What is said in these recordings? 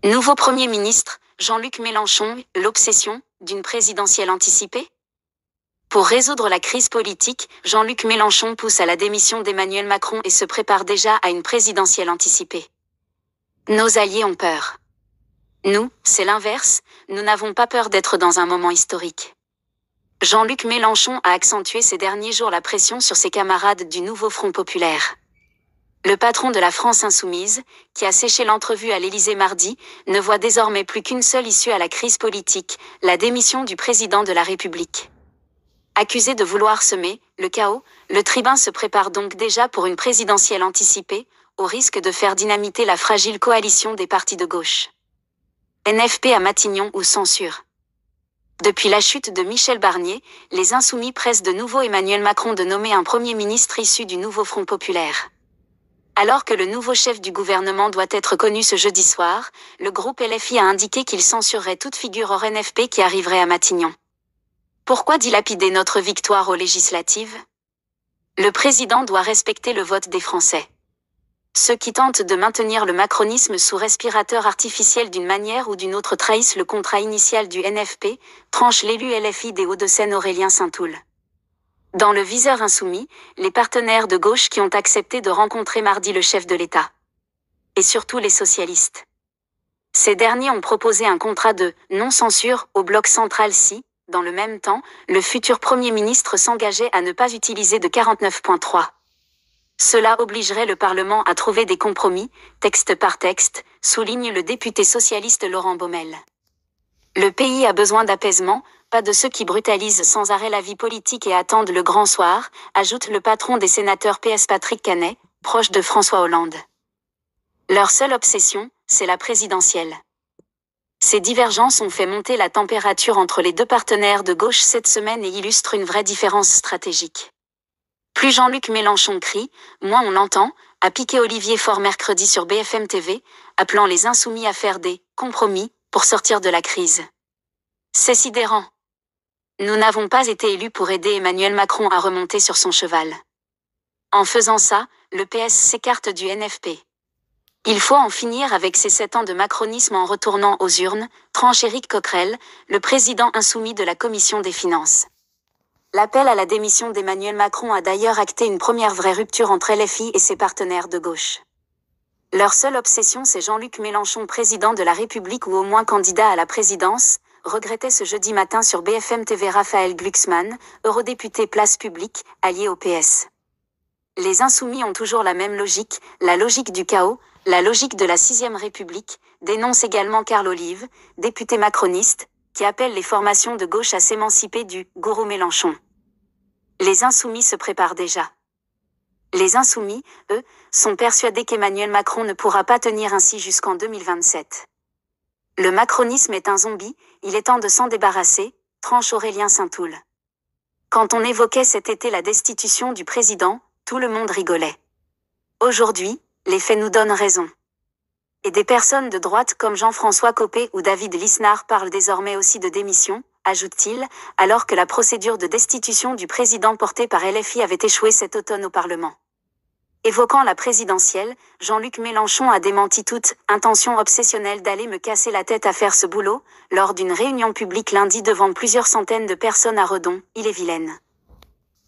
Nouveau Premier ministre, Jean-Luc Mélenchon, l'obsession d'une présidentielle anticipée? Pour résoudre la crise politique, Jean-Luc Mélenchon pousse à la démission d'Emmanuel Macron et se prépare déjà à une présidentielle anticipée. Nos alliés ont peur. Nous, c'est l'inverse, nous n'avons pas peur d'être dans un moment historique. Jean-Luc Mélenchon a accentué ces derniers jours la pression sur ses camarades du nouveau Front populaire. Le patron de la France insoumise, qui a séché l'entrevue à l'Élysée mardi, ne voit désormais plus qu'une seule issue à la crise politique, la démission du président de la République. Accusé de vouloir semer le chaos, le tribun se prépare donc déjà pour une présidentielle anticipée, au risque de faire dynamiter la fragile coalition des partis de gauche. NFP à Matignon ou censure? Depuis la chute de Michel Barnier, les insoumis pressent de nouveau Emmanuel Macron de nommer un Premier ministre issu du nouveau Front populaire. Alors que le nouveau chef du gouvernement doit être connu ce jeudi soir, le groupe LFI a indiqué qu'il censurerait toute figure hors NFP qui arriverait à Matignon. Pourquoi dilapider notre victoire aux législatives? Le président doit respecter le vote des Français. Ceux qui tentent de maintenir le macronisme sous respirateur artificiel d'une manière ou d'une autre trahissent le contrat initial du NFP, tranche l'élu LFI des Hauts-de-Seine Aurélien Saint-Toul. Dans le viseur insoumis, les partenaires de gauche qui ont accepté de rencontrer mardi le chef de l'État. Et surtout les socialistes. Ces derniers ont proposé un contrat de non-censure au bloc central si, dans le même temps, le futur Premier ministre s'engageait à ne pas utiliser de 49.3. Cela obligerait le Parlement à trouver des compromis, texte par texte, souligne le député socialiste Laurent Baumel. Le pays a besoin d'apaisement, pas de ceux qui brutalisent sans arrêt la vie politique et attendent le grand soir, ajoute le patron des sénateurs PS Patrick Canet, proche de François Hollande. Leur seule obsession, c'est la présidentielle. Ces divergences ont fait monter la température entre les deux partenaires de gauche cette semaine et illustrent une vraie différence stratégique. Plus Jean-Luc Mélenchon crie, moins on l'entend, a piqué Olivier Faure mercredi sur BFM TV, appelant les insoumis à faire des compromis pour sortir de la crise. C'est sidérant. Nous n'avons pas été élus pour aider Emmanuel Macron à remonter sur son cheval. En faisant ça, le PS s'écarte du NFP. Il faut en finir avec ces 7 ans de macronisme en retournant aux urnes, tranche Éric Coquerel, le président insoumis de la Commission des Finances. L'appel à la démission d'Emmanuel Macron a d'ailleurs acté une première vraie rupture entre LFI et ses partenaires de gauche. Leur seule obsession, c'est Jean-Luc Mélenchon, président de la République ou au moins candidat à la présidence, regrettait ce jeudi matin sur BFM TV Raphaël Glucksmann, eurodéputé Place Publique, allié au PS. Les insoumis ont toujours la même logique, la logique du chaos, la logique de la 6e République, dénonce également Carl Olive, député macroniste, qui appelle les formations de gauche à s'émanciper du « gourou Mélenchon ». Les insoumis se préparent déjà. Les insoumis, eux, sont persuadés qu'Emmanuel Macron ne pourra pas tenir ainsi jusqu'en 2027. Le macronisme est un zombie, il est temps de s'en débarrasser, tranche Aurélien Saint-Toul. Quand on évoquait cet été la destitution du président, tout le monde rigolait. Aujourd'hui, les faits nous donnent raison. Et des personnes de droite comme Jean-François Copé ou David Lisnard parlent désormais aussi de démission, ajoute-t-il, alors que la procédure de destitution du président portée par LFI avait échoué cet automne au Parlement. Évoquant la présidentielle, Jean-Luc Mélenchon a démenti toute intention obsessionnelle d'aller me casser la tête à faire ce boulot, lors d'une réunion publique lundi devant plusieurs centaines de personnes à Redon, Ille-et-Vilaine.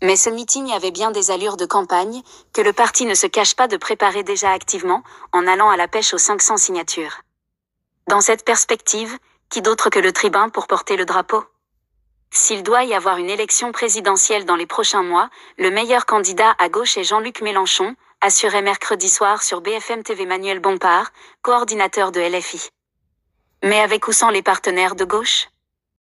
Mais ce meeting avait bien des allures de campagne, que le parti ne se cache pas de préparer déjà activement, en allant à la pêche aux 500 signatures. Dans cette perspective, qui d'autre que le tribun pour porter le drapeau? S'il doit y avoir une élection présidentielle dans les prochains mois, le meilleur candidat à gauche est Jean-Luc Mélenchon, assurait mercredi soir sur BFM TV Manuel Bompard, coordinateur de LFI. Mais avec ou sans les partenaires de gauche?